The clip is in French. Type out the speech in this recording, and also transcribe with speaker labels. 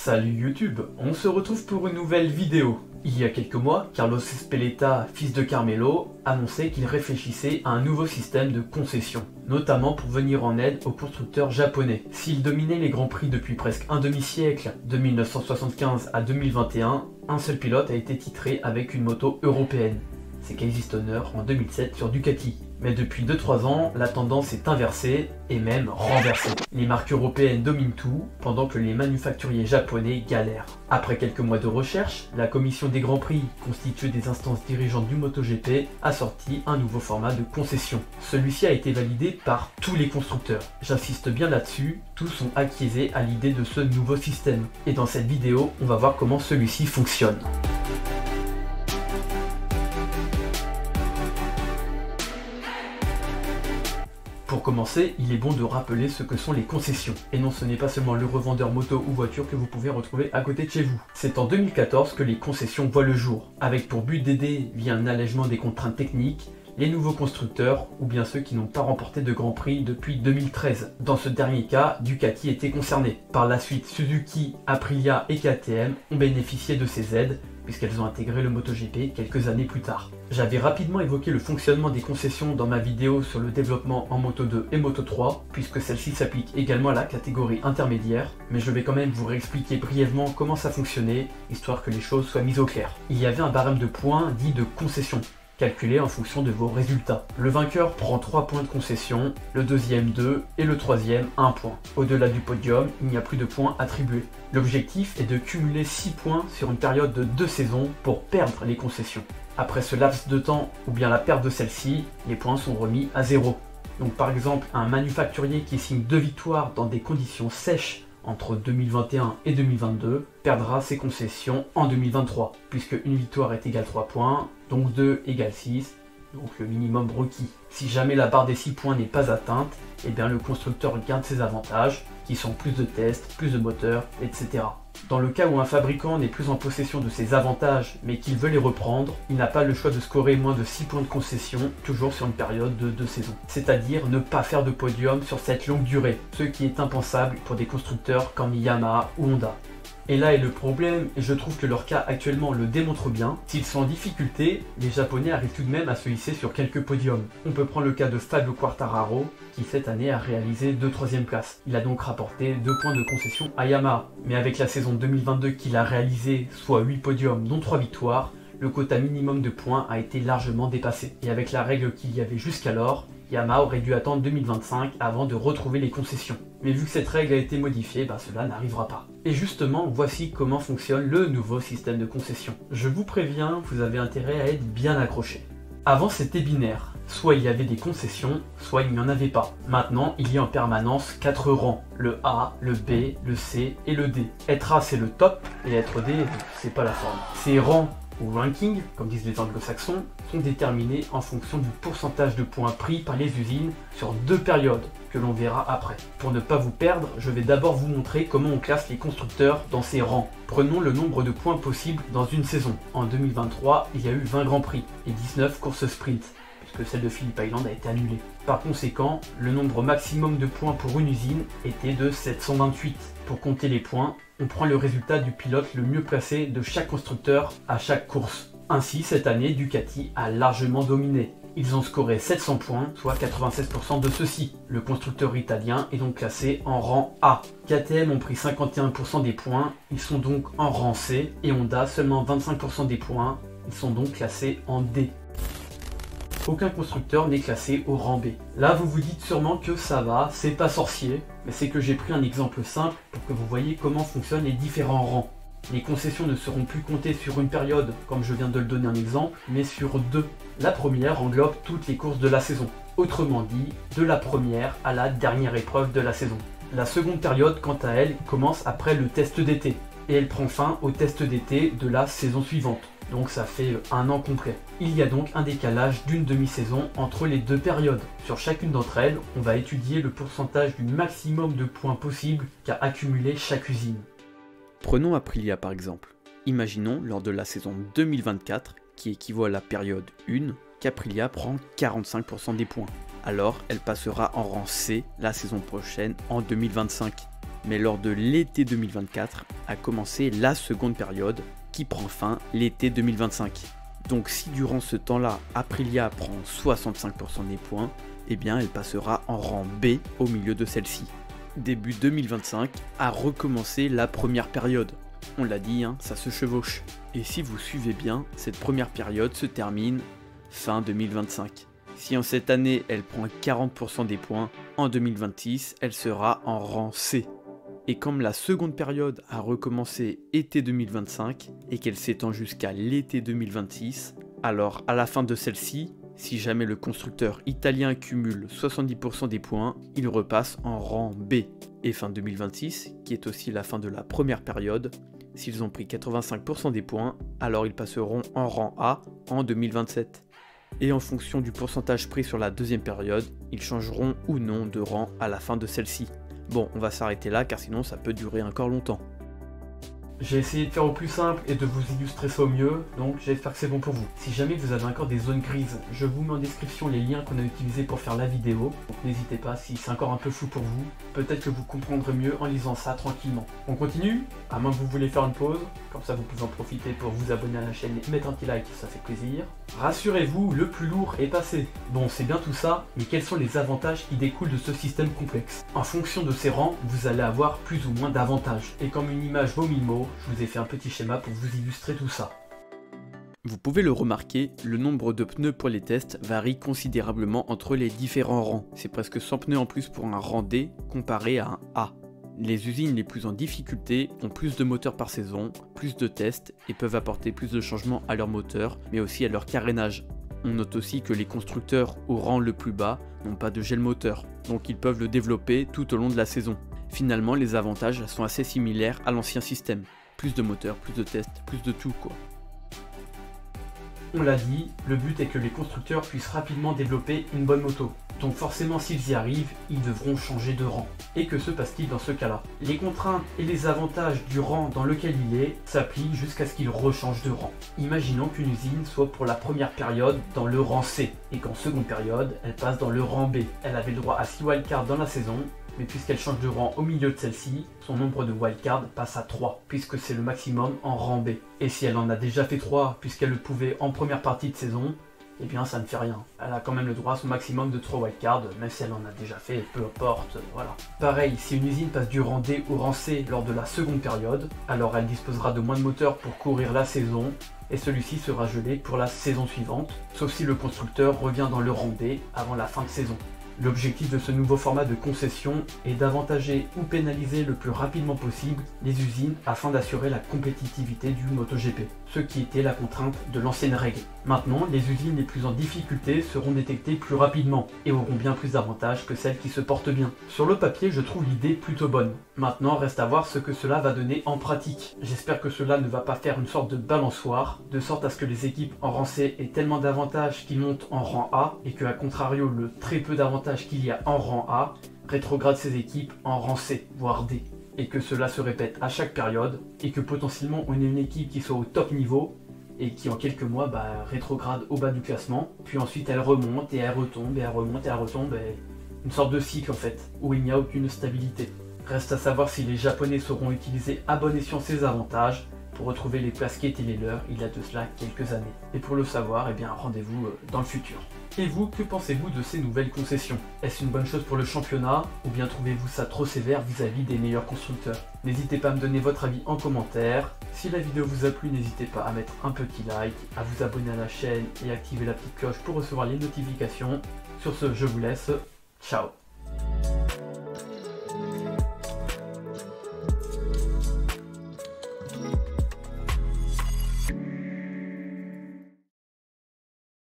Speaker 1: Salut YouTube, on se retrouve pour une nouvelle vidéo. Il y a quelques mois, Carlos Ezpeleta, fils de Carmelo, annonçait qu'il réfléchissait à un nouveau système de concession, notamment pour venir en aide aux constructeurs japonais. S'il dominait les grands prix depuis presque un demi-siècle, de 1975 à 2021, un seul pilote a été titré avec une moto européenne. C'est Casey Stoner en 2007 sur Ducati. Mais depuis 2-3 ans, la tendance est inversée et même renversée. Les marques européennes dominent tout, pendant que les manufacturiers japonais galèrent. Après quelques mois de recherche, la commission des Grands Prix, constituée des instances dirigeantes du MotoGP, a sorti un nouveau format de concession. Celui-ci a été validé par tous les constructeurs. J'insiste bien là-dessus, tous sont acquiescés à l'idée de ce nouveau système. Et dans cette vidéo, on va voir comment celui-ci fonctionne. Pour commencer, il est bon de rappeler ce que sont les concessions. Et non, ce n'est pas seulement le revendeur moto ou voiture que vous pouvez retrouver à côté de chez vous. C'est en 2014 que les concessions voient le jour, avec pour but d'aider, via un allègement des contraintes techniques, les nouveaux constructeurs ou bien ceux qui n'ont pas remporté de Grand Prix depuis 2013. Dans ce dernier cas, Ducati était concerné. Par la suite, Suzuki, Aprilia et KTM ont bénéficié de ces aides, puisqu'elles ont intégré le MotoGP quelques années plus tard. J'avais rapidement évoqué le fonctionnement des concessions dans ma vidéo sur le développement en Moto 2 et Moto 3, puisque celle-ci s'applique également à la catégorie intermédiaire, mais je vais quand même vous réexpliquer brièvement comment ça fonctionnait, histoire que les choses soient mises au clair. Il y avait un barème de points dit de concession, calculé en fonction de vos résultats. Le vainqueur prend 3 points de concession, le deuxième 2 et le troisième 1 point. Au-delà du podium, il n'y a plus de points attribués. L'objectif est de cumuler 6 points sur une période de 2 saisons pour perdre les concessions. Après ce laps de temps ou bien la perte de celle-ci, les points sont remis à 0. Donc par exemple, un manufacturier qui signe 2 victoires dans des conditions sèches entre 2021 et 2022 perdra ses concessions en 2023, puisque une victoire est égale 3 points, donc 2 égale 6, donc le minimum requis. Si jamais la barre des 6 points n'est pas atteinte, eh bien le constructeur garde ses avantages, qui sont plus de tests, plus de moteurs, etc. Dans le cas où un fabricant n'est plus en possession de ses avantages, mais qu'il veut les reprendre, il n'a pas le choix de scorer moins de 6 points de concession, toujours sur une période de 2 saisons. C'est-à-dire ne pas faire de podium sur cette longue durée, ce qui est impensable pour des constructeurs comme Yamaha ou Honda. Et là est le problème, et je trouve que leur cas actuellement le démontre bien. S'ils sont en difficulté, les Japonais arrivent tout de même à se hisser sur quelques podiums. On peut prendre le cas de Fabio Quartararo, qui cette année a réalisé 2 3e places. Il a donc rapporté 2 points de concession à Yamaha. Mais avec la saison 2022 qu'il a réalisé, soit 8 podiums dont 3 victoires, le quota minimum de points a été largement dépassé. Et avec la règle qu'il y avait jusqu'alors, Yamaha aurait dû attendre 2025 avant de retrouver les concessions. Mais vu que cette règle a été modifiée, cela n'arrivera pas. Et justement, voici comment fonctionne le nouveau système de concession. Je vous préviens, vous avez intérêt à être bien accroché. Avant c'était binaire, soit il y avait des concessions, soit il n'y en avait pas. Maintenant, il y a en permanence 4 rangs, le A, le B, le C et le D. Être A c'est le top, et être D, c'est pas la forme. Ces rangs ou ranking, comme disent les anglo-saxons, sont déterminés en fonction du pourcentage de points pris par les usines sur 2 périodes, que l'on verra après. Pour ne pas vous perdre, je vais d'abord vous montrer comment on classe les constructeurs dans ces rangs. Prenons le nombre de points possibles dans une saison. En 2023, il y a eu 20 Grands Prix et 19 courses sprint, puisque celle de Phillip Island a été annulée. Par conséquent, le nombre maximum de points pour une usine était de 728. Pour compter les points, on prend le résultat du pilote le mieux placé de chaque constructeur à chaque course. Ainsi, cette année, Ducati a largement dominé. Ils ont scoré 700 points, soit 96% de ceux-ci. Le constructeur italien est donc classé en rang A. KTM ont pris 51% des points, ils sont donc en rang C, et Honda seulement 25% des points, ils sont donc classés en D. Aucun constructeur n'est classé au rang B. Là vous vous dites sûrement que ça va, c'est pas sorcier, mais c'est que j'ai pris un exemple simple pour que vous voyez comment fonctionnent les différents rangs. Les concessions ne seront plus comptées sur une période, comme je viens de le donner un exemple, mais sur 2. La première englobe toutes les courses de la saison, autrement dit, de la première à la dernière épreuve de la saison. La seconde période, quant à elle, commence après le test d'été, et elle prend fin au test d'été de la saison suivante. Donc ça fait un an complet. Il y a donc un décalage d'une demi-saison entre les 2 périodes. Sur chacune d'entre elles, on va étudier le pourcentage du maximum de points possible qu'a accumulé chaque usine.
Speaker 2: Prenons Aprilia par exemple. Imaginons lors de la saison 2024, qui équivaut à la période 1, qu'Aprilia prend 45% des points. Alors elle passera en rang C la saison prochaine en 2025. Mais lors de l'été 2024 a commencé la seconde période qui prend fin l'été 2025. Donc si durant ce temps-là, Aprilia prend 65% des points, eh bien elle passera en rang B au milieu de celle-ci. Début 2025 a recommencé la première période. On l'a dit, hein, ça se chevauche. Et si vous suivez bien, cette première période se termine fin 2025. Si en cette année elle prend 40% des points, en 2026 elle sera en rang C. Et comme la seconde période a recommencé été 2025 et qu'elle s'étend jusqu'à l'été 2026, alors à la fin de celle-ci, si jamais le constructeur italien cumule 70% des points, il repasse en rang B. Et fin 2026, qui est aussi la fin de la première période, s'ils ont pris 85% des points, alors ils passeront en rang A en 2027. Et en fonction du pourcentage pris sur la deuxième période, ils changeront ou non de rang à la fin de celle-ci. Bon, on va s'arrêter là car sinon ça peut durer encore longtemps.
Speaker 1: J'ai essayé de faire au plus simple et de vous illustrer ça au mieux, donc j'espère que c'est bon pour vous. Si jamais vous avez encore des zones grises, je vous mets en description les liens qu'on a utilisés pour faire la vidéo. Donc n'hésitez pas, si c'est encore un peu flou pour vous, peut-être que vous comprendrez mieux en lisant ça tranquillement. On continue? À moins que vous voulez faire une pause, comme ça vous pouvez en profiter pour vous abonner à la chaîne et mettre un petit like, ça fait plaisir. Rassurez-vous, le plus lourd est passé. Bon, c'est bien tout ça, mais quels sont les avantages qui découlent de ce système complexe? En fonction de ces rangs, vous allez avoir plus ou moins d'avantages. Et comme une image vaut 1000 mots, je vous ai fait un petit schéma pour vous illustrer tout ça.
Speaker 2: Vous pouvez le remarquer, le nombre de pneus pour les tests varie considérablement entre les différents rangs. C'est presque 100 pneus en plus pour un rang D comparé à un A. Les usines les plus en difficulté ont plus de moteurs par saison, plus de tests et peuvent apporter plus de changements à leur moteur, mais aussi à leur carénage. On note aussi que les constructeurs au rang le plus bas n'ont pas de gel moteur, donc ils peuvent le développer tout au long de la saison. Finalement, les avantages sont assez similaires à l'ancien système. Plus de moteurs, plus de tests, plus de tout quoi.
Speaker 1: On l'a dit, le but est que les constructeurs puissent rapidement développer une bonne moto. Donc forcément s'ils y arrivent, ils devront changer de rang. Et que se passe-t-il dans ce cas-là? Les contraintes et les avantages du rang dans lequel il est s'appliquent jusqu'à ce qu'il rechange de rang. Imaginons qu'une usine soit pour la première période dans le rang C, et qu'en seconde période, elle passe dans le rang B. Elle avait le droit à 6 wildcards dans la saison, mais puisqu'elle change de rang au milieu de celle-ci, son nombre de wildcards passe à 3, puisque c'est le maximum en rang B. Et si elle en a déjà fait 3, puisqu'elle le pouvait en première partie de saison, eh bien ça ne fait rien. Elle a quand même le droit à son maximum de 3 wildcards, même si elle en a déjà fait, peu importe, voilà. Pareil, si une usine passe du rang D au rang C lors de la seconde période, alors elle disposera de moins de moteurs pour courir la saison, et celui-ci sera gelé pour la saison suivante, sauf si le constructeur revient dans le rang D avant la fin de saison. L'objectif de ce nouveau format de concession est d'avantager ou pénaliser le plus rapidement possible les usines afin d'assurer la compétitivité du MotoGP, ce qui était la contrainte de l'ancienne règle. Maintenant, les usines les plus en difficulté seront détectées plus rapidement et auront bien plus d'avantages que celles qui se portent bien. Sur le papier, je trouve l'idée plutôt bonne. Maintenant, reste à voir ce que cela va donner en pratique. J'espère que cela ne va pas faire une sorte de balançoire, de sorte à ce que les équipes en rang C aient tellement d'avantages qu'ils montent en rang A et que, à contrario, le très peu d'avantages qu'il y a en rang A rétrograde ces équipes en rang C, voire D. Et que cela se répète à chaque période et que potentiellement on ait une équipe qui soit au top niveau et qui en quelques mois rétrograde au bas du classement, puis ensuite elle remonte et elle retombe et elle remonte et elle retombe, et une sorte de cycle en fait, où il n'y a aucune stabilité. Reste à savoir si les Japonais sauront utiliser à bon escient ces avantages pour retrouver les places qui étaient les leurs il y a de cela quelques années. Et pour le savoir, eh bien rendez-vous dans le futur. Et vous, que pensez-vous de ces nouvelles concessions? Est-ce une bonne chose pour le championnat ou bien trouvez-vous ça trop sévère vis-à-vis des meilleurs constructeurs? N'hésitez pas à me donner votre avis en commentaire. Si la vidéo vous a plu, n'hésitez pas à mettre un petit like, à vous abonner à la chaîne et activer la petite cloche pour recevoir les notifications. Sur ce, je vous laisse. Ciao!